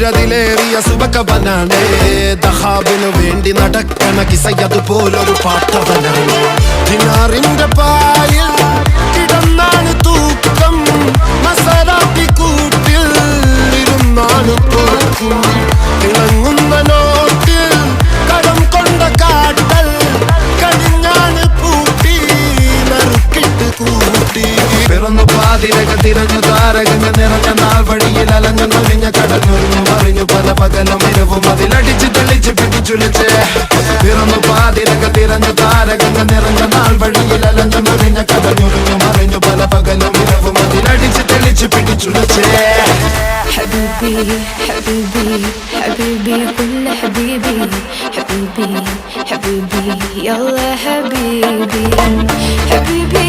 സൂര്യതിലേറിയ സുബകവനാണ് ദഹാബിനു വേണ്ടി നടക്കണ കിസയതുപോലൊരു പാട്ടവനാണ് ദിനാറിന്റെ പായിൽ കിടന്നാണ് തൂക്കം മസറാത്തി കൂട്ടിൽ ഇരുന്നാണ് തോക്കും തിളങ്ങുന്ന നോട്ടിൽ കടം കൊണ്ട കാട്ടൽ കടിഞ്ഞാണ് പൂട്ടി നറുക്കിട്ട് കൂട്ടി പിറന്നു പാതിരക തിരഞ്ഞു താരകങ്ങൾ നിറഞ്ഞ നാൾ വഴിയിൽ അലഞ്ഞു നൊലിഞ്ഞ കടഞ്ഞൊരിഞ്ഞു മറിഞ്ഞു പല പകലും ഇരവും അതിലടിച്ച് തെളിച്ച് പിടിച്ചുലിച്ച് പിറന്നു പാതിരക തിരഞ്ഞു താരകങ്ങൾ നിറഞ്ഞ നാൾ വഴിയിൽ അലഞ്ഞു നൊലിഞ്ഞ കടഞ്ഞൊരിഞ്ഞു മറിഞ്ഞു പല പകലും ഇരവും അതിലടിച്ച് തെളിച്ച് പിടിച്ചുലിച്ച് حبيبي حبيبي حبيبي كل حبيبي حبيبي حبيبي يلا حبيبي حبيبي